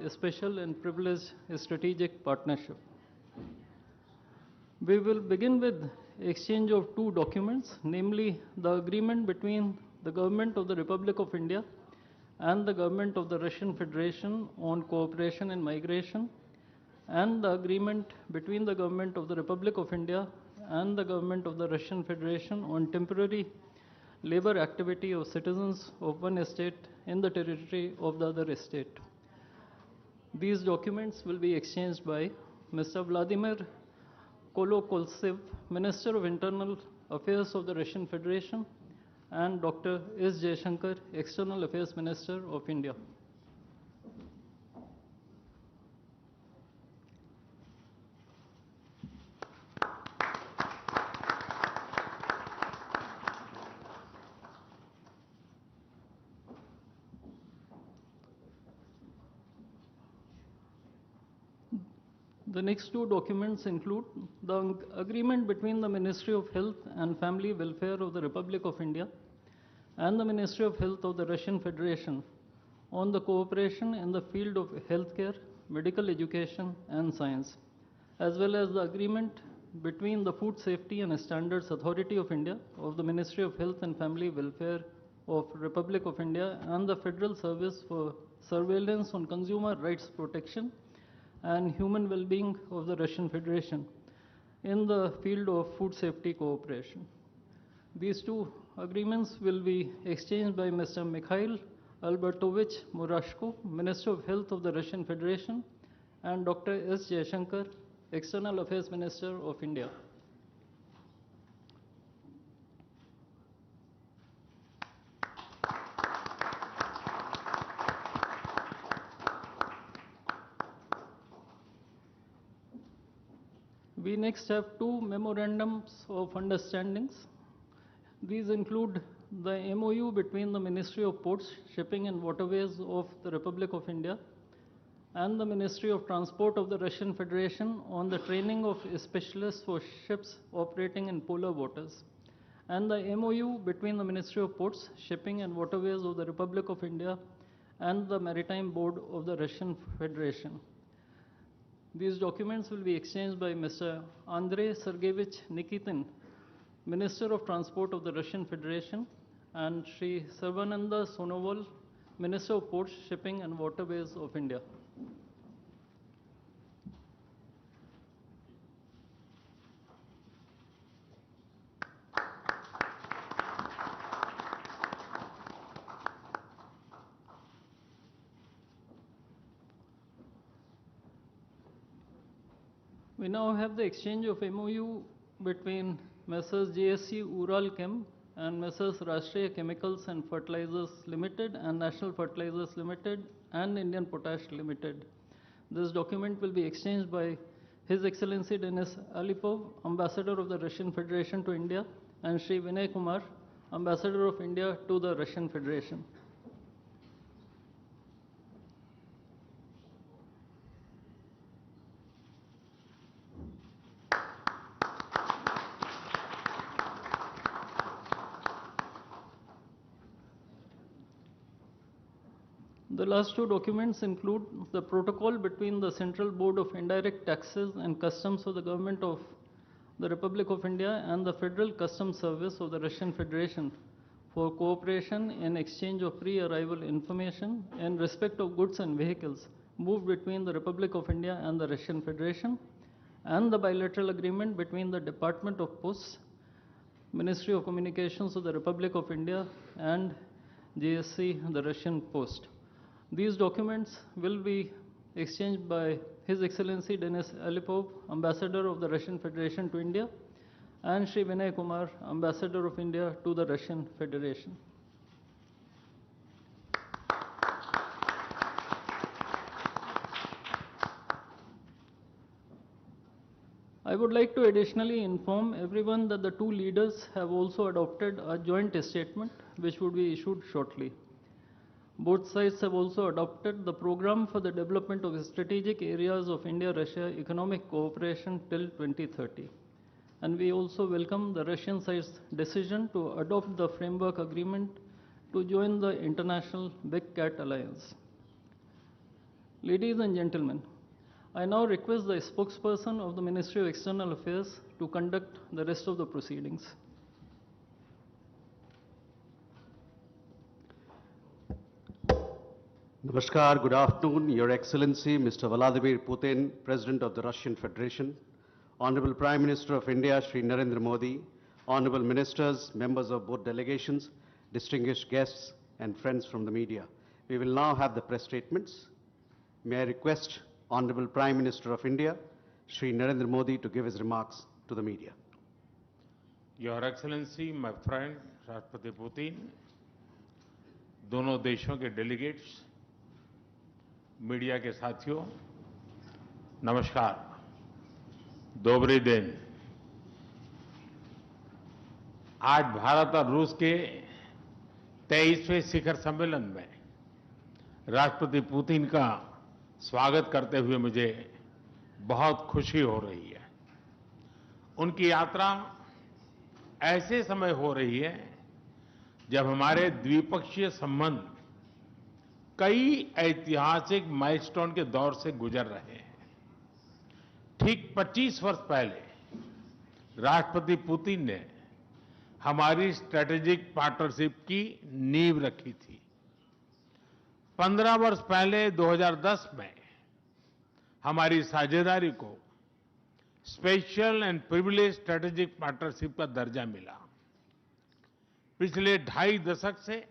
a special and privileged strategic partnership. We will begin with exchange of two documents, namely the agreement between the Government of the Republic of India and the Government of the Russian Federation on cooperation in migration, and the agreement between the Government of the Republic of India and the Government of the Russian Federation on temporary labor activity of citizens of one state in the territory of the other state. These documents will be exchanged by Mr. Vladimir Kolokoltsev, Minister of Internal Affairs of the Russian Federation, and Dr. S. Jaishankar, External Affairs Minister of India. The next two documents include the agreement between the Ministry of Health and Family Welfare of the Republic of India and the Ministry of Health of the Russian Federation on the cooperation in the field of healthcare, medical education, and science, as well as the agreement between the Food Safety and Standards Authority of India of the Ministry of Health and Family Welfare of Republic of India and the Federal Service for Surveillance on Consumer Rights Protection and Human Well-being of the Russian Federation in the field of food safety cooperation. These two agreements will be exchanged by Mr. Mikhail Albertovich Murashko, Minister of Health of the Russian Federation, and Dr. S. Jaishankar, External Affairs Minister of India. We next have two memorandums of understandings. These include the MOU between the Ministry of Ports, Shipping and Waterways of the Republic of India and the Ministry of Transport of the Russian Federation on the training of specialists for ships operating in polar waters, and the MOU between the Ministry of Ports, Shipping and Waterways of the Republic of India and the Maritime Board of the Russian Federation. These documents will be exchanged by Mr. Andrei Sergeyevich Nikitin, Minister of Transport of the Russian Federation, and Sri Sarvananda Sonoval, Minister of Ports, Shipping and Waterways of India. We now have the exchange of MOU between Messrs. JSC Ural Chem and Messrs. Rashtriya Chemicals and Fertilizers Limited and National Fertilizers Limited and Indian Potash Limited. This document will be exchanged by His Excellency Denis Alipov, Ambassador of the Russian Federation to India, and Sri Vinay Kumar, Ambassador of India to the Russian Federation. The last two documents include the protocol between the Central Board of Indirect Taxes and Customs of the Government of the Republic of India and the Federal Customs Service of the Russian Federation for cooperation in exchange of pre-arrival information in respect of goods and vehicles moved between the Republic of India and the Russian Federation, and the bilateral agreement between the Department of Posts, Ministry of Communications of the Republic of India, and JSC, the Russian Post. These documents will be exchanged by His Excellency Denis Alipov, Ambassador of the Russian Federation to India, and Sri Vinay Kumar, Ambassador of India to the Russian Federation. I would like to additionally inform everyone that the two leaders have also adopted a joint statement which would be issued shortly. Both sides have also adopted the program for the development of strategic areas of India-Russia economic cooperation till 2030. And we also welcome the Russian side's decision to adopt the framework agreement to join the International Big Cat Alliance. Ladies and gentlemen, I now request the spokesperson of the Ministry of External Affairs to conduct the rest of the proceedings. Namaskar, good afternoon, Your Excellency, Mr. Vladimir Putin, President of the Russian Federation, Honorable Prime Minister of India, Shri Narendra Modi, Honorable Ministers, members of both delegations, distinguished guests, and friends from the media. We will now have the press statements. May I request Honorable Prime Minister of India, Shri Narendra Modi, to give his remarks to the media. Your Excellency, my friend, Rashtrapati Putin, दोनों देशों के delegates, media के साथियों, नमस्कार, दोबरे दिन। आज भारत और रूस के 23वें शिखर सम्मेलन में राष्ट्रपति पुतिन का स्वागत करते हुए मुझे बहुत खुशी हो रही है। उनकी यात्रा ऐसे समय हो रही है जब हमारे द्विपक्षीय संबंध कई ऐतिहासिक माइलस्टोन के दौर से गुजर रहे हैं। ठीक 25 वर्ष पहले राष्ट्रपति पुतिन ने हमारी स्ट्रेटेजिक पार्टनरशिप की नींव रखी थी। 15 वर्ष पहले 2010 में हमारी साझेदारी को special and privilege strategic partnership का दर्जा मिला। पिछले 2.5 दशक से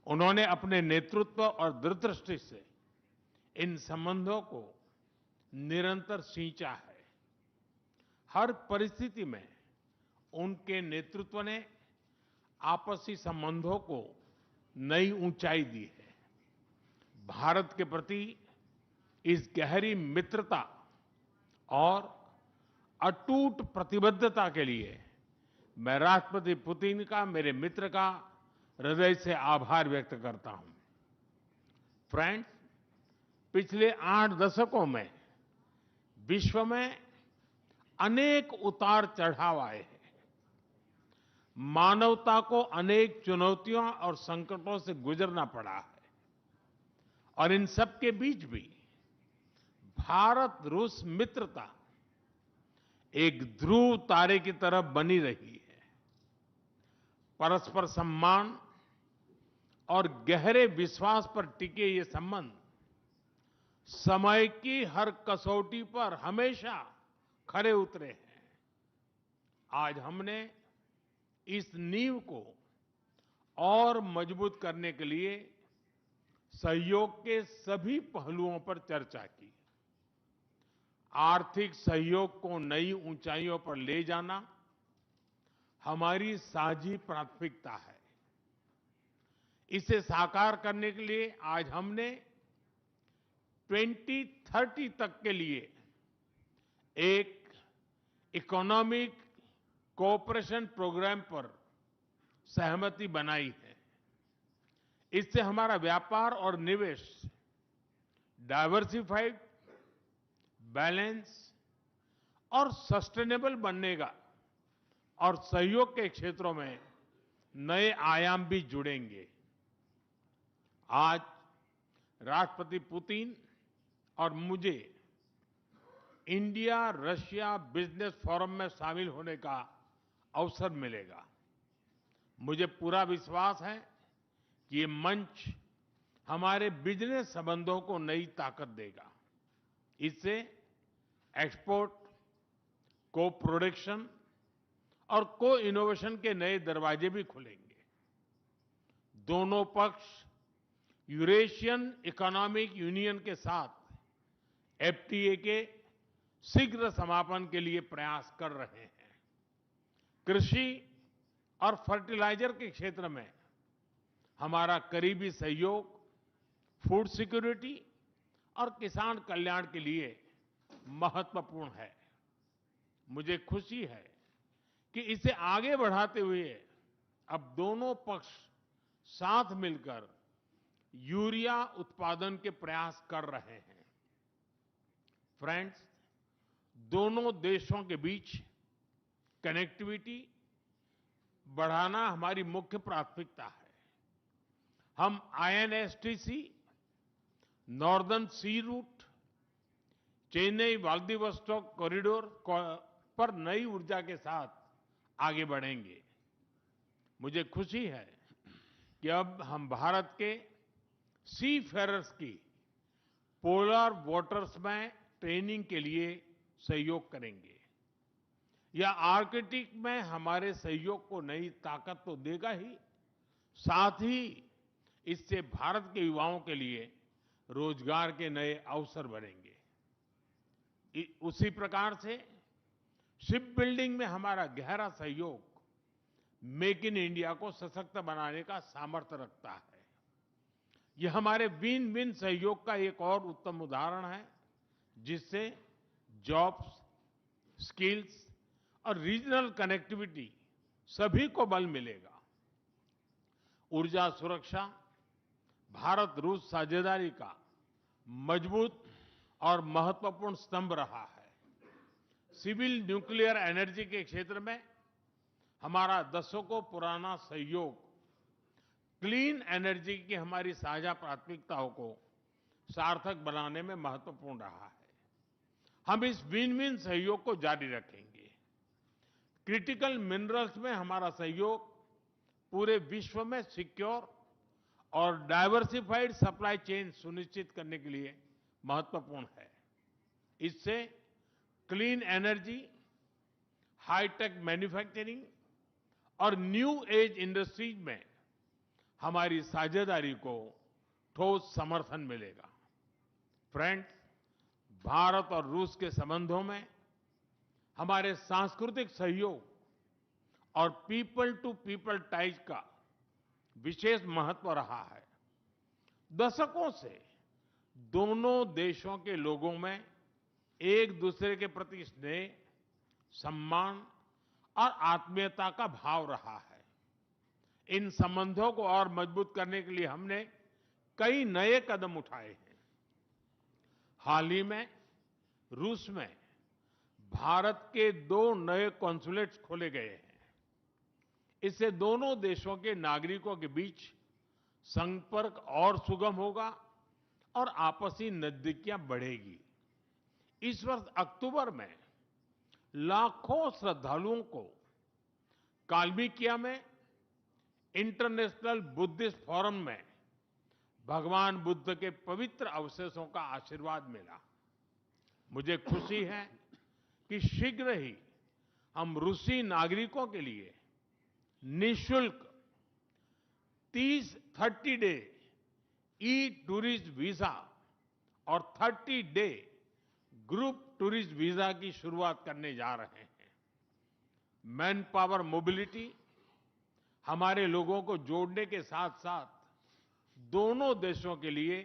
उन्होंने अपने नेतृत्व और दूरदृष्टि से इन संबंधों को निरंतर सींचा है। हर परिस्थिति में उनके नेतृत्व ने आपसी संबंधों को नई ऊंचाई दी है। भारत के प्रति इस गहरी मित्रता और अटूट प्रतिबद्धता के लिए मैं राष्ट्रपति पुतिन का, मेरे मित्र का हृदय से आभार व्यक्त करता हूं। फ्रेंड्स, पिछले 8 दशकों में विश्व में अनेक उतार चढ़ाव आए हैं। मानवता को अनेक चुनौतियों और संकटों से गुजरना पड़ा है और इन सब के बीच भी भारत रूस मित्रता एक ध्रुव तारे की तरह बनी रही है। परस्पर सम्मान और गहरे विश्वास पर टिके ये संबंध समय की हर कसौटी पर हमेशा खरे उतरे हैं। आज हमने इस नींव को और मजबूत करने के लिए सहयोग के सभी पहलुओं पर चर्चा की। आर्थिक सहयोग को नई ऊंचाइयों पर ले जाना हमारी साझी प्राथमिकता है। इसे साकार करने के लिए आज हमने 2030 तक के लिए एक इकोनॉमिक कोऑपरेशन प्रोग्राम पर सहमति बनाई है। इससे हमारा व्यापार और निवेश डाइवर्सिफाइड, बैलेंस और सस्टेनेबल बनेगा और सहयोग के क्षेत्रों में नए आयाम भी जुड़ेंगे। आज राष्ट्रपति पुतिन और मुझे इंडिया रशिया बिजनेस फोरम में शामिल होने का अवसर मिलेगा। मुझे पूरा विश्वास है कि ये मंच हमारे बिजनेस संबंधों को नई ताकत देगा। इससे एक्सपोर्ट, को प्रोडक्शन और को इनोवेशन के नए दरवाजे भी खुलेंगे। दोनों पक्ष यूरेशियन इकोनॉमिक यूनियन के साथ एफटीए के शीघ्र समापन के लिए प्रयास कर रहे हैं। कृषि और फर्टिलाइजर के क्षेत्र में हमारा करीबी सहयोग फूड सिक्योरिटी और किसान कल्याण के लिए महत्वपूर्ण है। मुझे खुशी है कि इसे आगे बढ़ाते हुए अब दोनों पक्ष साथ मिलकर यूरिया उत्पादन के प्रयास कर रहे हैं। फ्रेंड्स, दोनों देशों के बीच कनेक्टिविटी बढ़ाना हमारी मुख्य प्राथमिकता है। हम आईएनएसटीसी नॉर्दर्न सी रूट, चेन्नई व्लादिवोस्टोक कॉरिडोर पर नई ऊर्जा के साथ आगे बढ़ेंगे। मुझे खुशी है कि अब हम भारत के सी फेरर्स की पोलर वाटर्स में ट्रेनिंग के लिए सहयोग करेंगे। यह आर्कटिक में हमारे सहयोग को नई ताकत तो देगा ही, साथ ही इससे भारत के युवाओं के लिए रोजगार के नए अवसर बनेंगे। उसी प्रकार से शिप बिल्डिंग में हमारा गहरा सहयोग मेक इन इंडिया को सशक्त बनाने का सामर्थ्य रखता है। यह हमारे विन विन सहयोग का एक और उत्तम उदाहरण है, जिससे जॉब्स, स्किल्स और रीजनल कनेक्टिविटी सभी को बल मिलेगा। ऊर्जा सुरक्षा भारत रूस साझेदारी का मजबूत और महत्वपूर्ण स्तंभ रहा है। सिविल न्यूक्लियर एनर्जी के क्षेत्र में हमारा दशकों पुराना सहयोग क्लीन एनर्जी की हमारी साझा प्राथमिकताओं को सार्थक बनाने में महत्वपूर्ण रहा है। हम इस विन विन सहयोग को जारी रखेंगे। क्रिटिकल मिनरल्स में हमारा सहयोग पूरे विश्व में सिक्योर और डाइवर्सिफाइड सप्लाई चेन सुनिश्चित करने के लिए महत्वपूर्ण है। इससे क्लीन एनर्जी, हाईटेक मैन्युफैक्चरिंग और न्यू एज इंडस्ट्रीज में हमारी साझेदारी को ठोस समर्थन मिलेगा। फ्रेंड्स, भारत और रूस के संबंधों में हमारे सांस्कृतिक सहयोग और पीपल टू पीपल टाइज का विशेष महत्व रहा है। दशकों से दोनों देशों के लोगों में एक दूसरे के प्रति स्नेह, सम्मान और आत्मीयता का भाव रहा है। इन संबंधों को और मजबूत करने के लिए हमने कई नए कदम उठाए हैं। हाल ही में रूस में भारत के 2 नए कॉन्सुलेट्स खोले गए हैं। इससे दोनों देशों के नागरिकों के बीच संपर्क और सुगम होगा और आपसी नजदीकियां बढ़ेगी। इस वर्ष अक्टूबर में लाखों श्रद्धालुओं को काल्मिकिया में इंटरनेशनल बुद्धिस्ट फोरम में भगवान बुद्ध के पवित्र अवशेषों का आशीर्वाद मिला। मुझे खुशी है कि शीघ्र ही हम रूसी नागरिकों के लिए निःशुल्क 30 डे ई टूरिस्ट वीजा और 30 डे ग्रुप टूरिस्ट वीजा की शुरुआत करने जा रहे हैं। मैन पावर मोबिलिटी हमारे लोगों को जोड़ने के साथ साथ दोनों देशों के लिए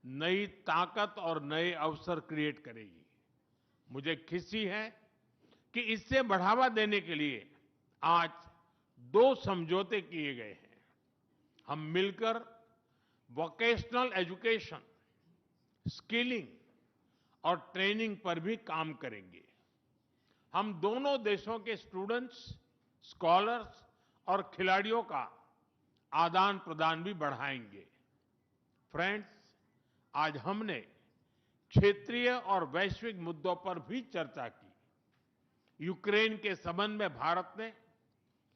नई ताकत और नए अवसर क्रिएट करेगी। मुझे खुशी है कि इससे बढ़ावा देने के लिए आज 2 समझौते किए गए हैं। हम मिलकर वोकेशनल एजुकेशन, स्किलिंग और ट्रेनिंग पर भी काम करेंगे। हम दोनों देशों के स्टूडेंट्स, स्कॉलर्स और खिलाड़ियों का आदान प्रदान भी बढ़ाएंगे। फ्रेंड्स, आज हमने क्षेत्रीय और वैश्विक मुद्दों पर भी चर्चा की। यूक्रेन के संबंध में भारत ने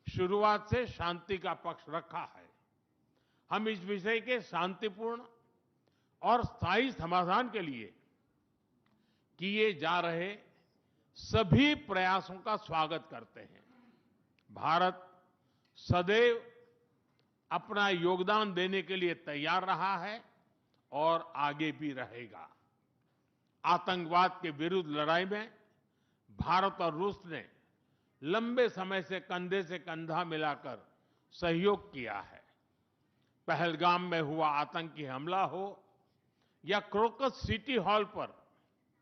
शुरुआत से शांति का पक्ष रखा है। हम इस विषय के शांतिपूर्ण और स्थायी समाधान के लिए किए जा रहे सभी प्रयासों का स्वागत करते हैं। भारत सदैव अपना योगदान देने के लिए तैयार रहा है और आगे भी रहेगा। आतंकवाद के विरुद्ध लड़ाई में भारत और रूस ने लंबे समय से कंधा मिलाकर सहयोग किया है। पहलगाम में हुआ आतंकी हमला हो या क्रोकस सिटी हॉल पर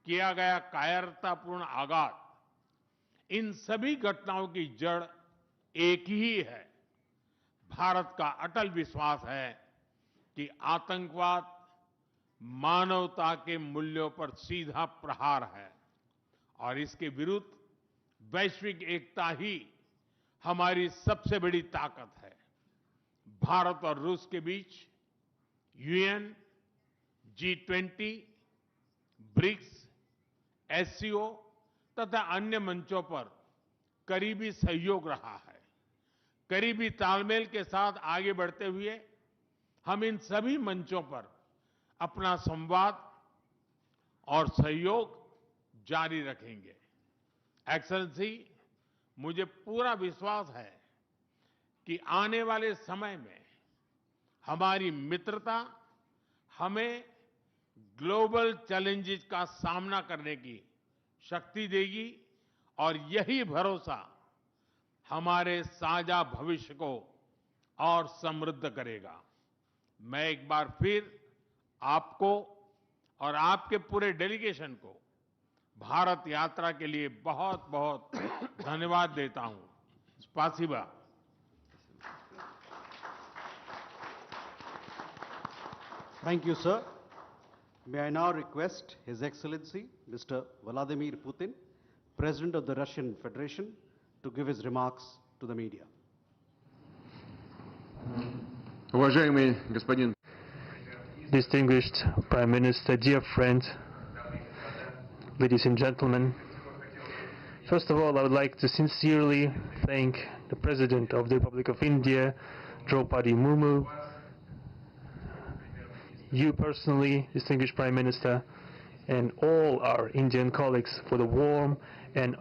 किया गया कायरतापूर्ण आघात, इन सभी घटनाओं की जड़ एक ही है। भारत का अटल विश्वास है कि आतंकवाद मानवता के मूल्यों पर सीधा प्रहार है और इसके विरुद्ध वैश्विक एकता ही हमारी सबसे बड़ी ताकत है। भारत और रूस के बीच यूएन, G20, ब्रिक्स, एससीओ तथा अन्य मंचों पर करीबी सहयोग रहा है। करीबी तालमेल के साथ आगे बढ़ते हुए हम इन सभी मंचों पर अपना संवाद और सहयोग जारी रखेंगे। एक्सेलेंसी, मुझे पूरा विश्वास है कि आने वाले समय में हमारी मित्रता हमें ग्लोबल चैलेंजेस का सामना करने की शक्ति देगी और यही भरोसा हमारे साझा भविष्य को और समृद्ध करेगा। मैं एक बार फिर आपको और आपके पूरे डेलीगेशन को भारत यात्रा के लिए बहुत बहुत धन्यवाद देता हूं। स्पासिबा। Thank you, sir. May I now request His Excellency, Mr. Vladimir Putin, President of the Russian Federation, to give his remarks to the media. Уважаемый господин Distinguished Prime Minister, dear friend, ladies and gentlemen, first of all, I would like to sincerely thank the President of the Republic of India, Draupadi Murmu, you personally, distinguished Prime Minister, and all our Indian colleagues for the warm and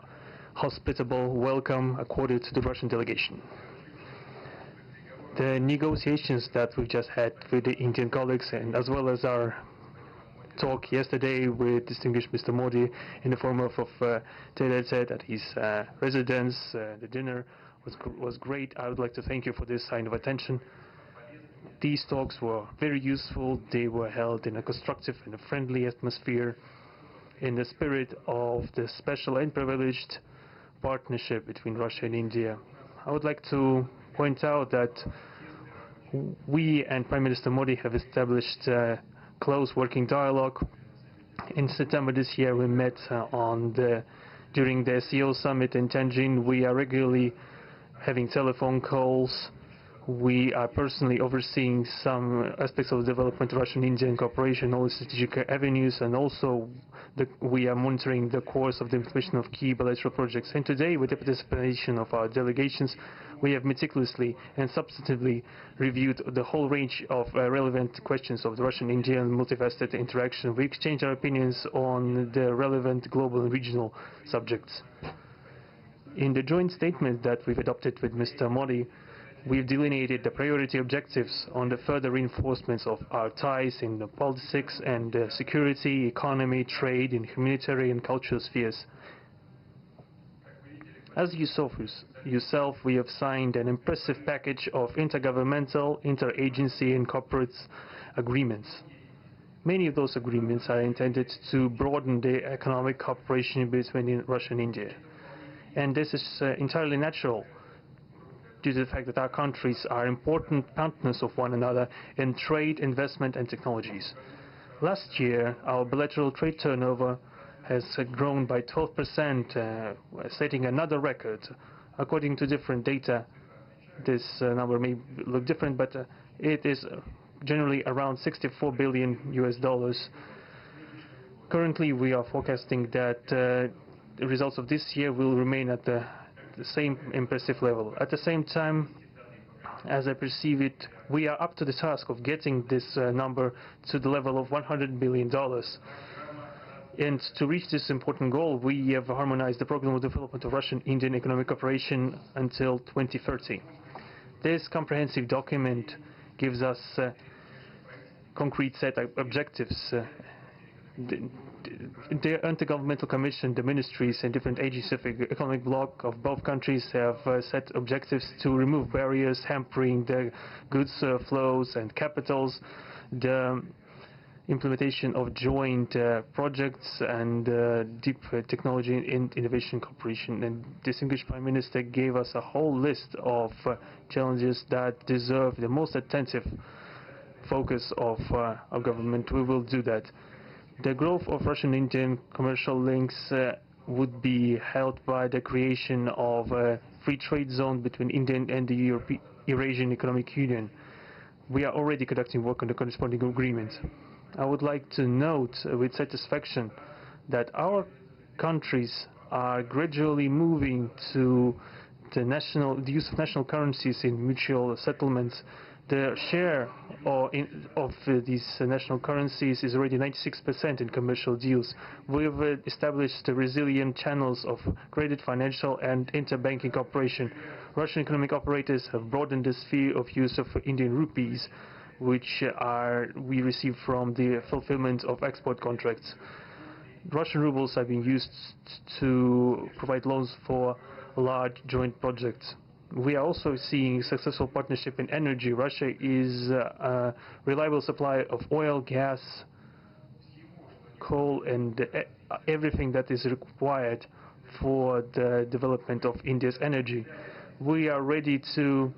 hospitable welcome accorded to the Russian delegation. The negotiations that we've just had with the Indian colleagues, and as well as our talk yesterday with distinguished Mr. Modi in the form of tete-a-tete at his residence, the dinner was great. I would like to thank you for this sign of attention. These talks were very useful. They were held in a constructive and a friendly atmosphere in the spirit of the special and privileged partnership between Russia and India. I would like to point out that we and Prime Minister Modi have established a close working dialogue. In September this year, we met during the SEO summit in Tianjin. We are regularly having telephone calls. We are personally overseeing some aspects of development, Russian-Indian cooperation, all the strategic avenues, and also we are monitoring the course of the implementation of key bilateral projects. And today, with the participation of our delegations, we have meticulously and substantively reviewed the whole range of relevant questions of the Russian-Indian multifaceted interaction. We exchange our opinions on the relevant global and regional subjects. In the joint statement that we've adopted with Mr. Modi, we've delineated the priority objectives on the further reinforcements of our ties in the politics and security, economy, trade, and humanitarian and cultural spheres. As you saw for yourself, we have signed an impressive package of intergovernmental, interagency, and corporate agreements. Many of those agreements are intended to broaden the economic cooperation between Russia and India. And this is entirely natural, due to the fact that our countries are important partners of one another in trade, investment, and technologies. Last year, our bilateral trade turnover has grown by 12%, setting another record. According to different data, this number may look different, but it is generally around $64 billion US. Currently, we are forecasting that the results of this year will remain at the same impressive level. At the same time, as I perceive it, we are up to the task of getting this number to the level of $100 billion. And to reach this important goal, we have harmonized the program of development of Russian-Indian economic cooperation until 2030. This comprehensive document gives us a concrete set of objectives. The Intergovernmental Commission, the ministries and different agencies of the economic bloc of both countries have set objectives to remove barriers hampering the goods flows and capitals, the implementation of joint projects and deep technology and innovation cooperation. And distinguished Prime Minister gave us a whole list of challenges that deserve the most attentive focus of our government. We will do that. The growth of Russian-Indian commercial links would be helped by the creation of a free trade zone between India and the Eurasian Economic Union. We are already conducting work on the corresponding agreement. I would like to note with satisfaction that our countries are gradually moving to the use of national currencies in mutual settlements. The share of these national currencies is already 96% in commercial deals. We've established resilient channels of credit, financial and interbanking cooperation. Russian economic operators have broadened the sphere of use of Indian rupees, which we receive from the fulfillment of export contracts. Russian rubles are being used to provide loans for large joint projects. We are also seeing successful partnership in energy. Russia is a reliable supplier of oil, gas, coal and everything that is required for the development of India's energy. We are ready to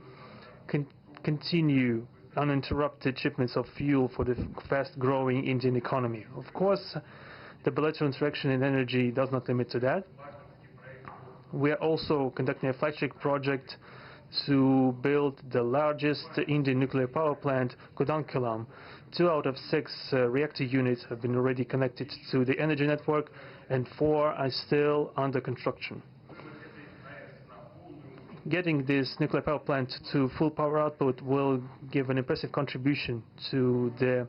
continue uninterrupted shipments of fuel for the fast-growing Indian economy. Of course, the bilateral interaction in energy does not limit to that. We are also conducting a flagship project to build the largest Indian nuclear power plant, Kudankulam. 2 out of 6 reactor units have been already connected to the energy network and 4 are still under construction. Getting this nuclear power plant to full power output will give an impressive contribution to the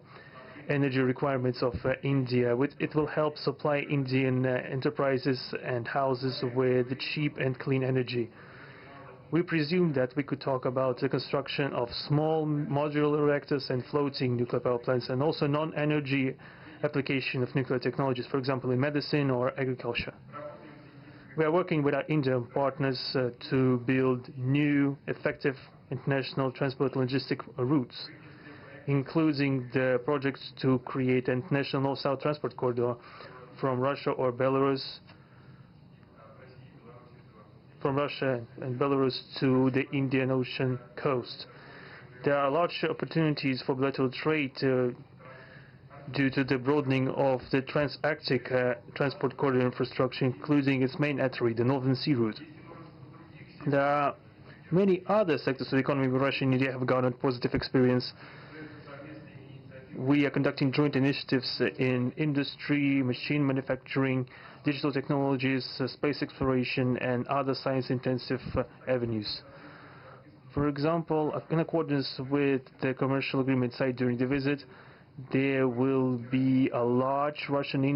energy requirements of India. It will help supply Indian enterprises and houses with cheap and clean energy. We presume that we could talk about the construction of small modular reactors and floating nuclear power plants, and also non-energy application of nuclear technologies, for example in medicine or agriculture. We are working with our Indian partners to build new, effective international transport logistic routes, including the projects to create an international north-south transport corridor from Russia and Belarus to the Indian Ocean coast. There are large opportunities for bilateral trade due to the broadening of the trans-Arctic transport corridor infrastructure, including its main artery, the Northern Sea Route. There are many other sectors of the economy where Russia and India have garnered positive experience. We are conducting joint initiatives in industry, machine manufacturing, digital technologies, space exploration, and other science-intensive avenues. For example, in accordance with the commercial agreement signed during the visit, there will be a large Russian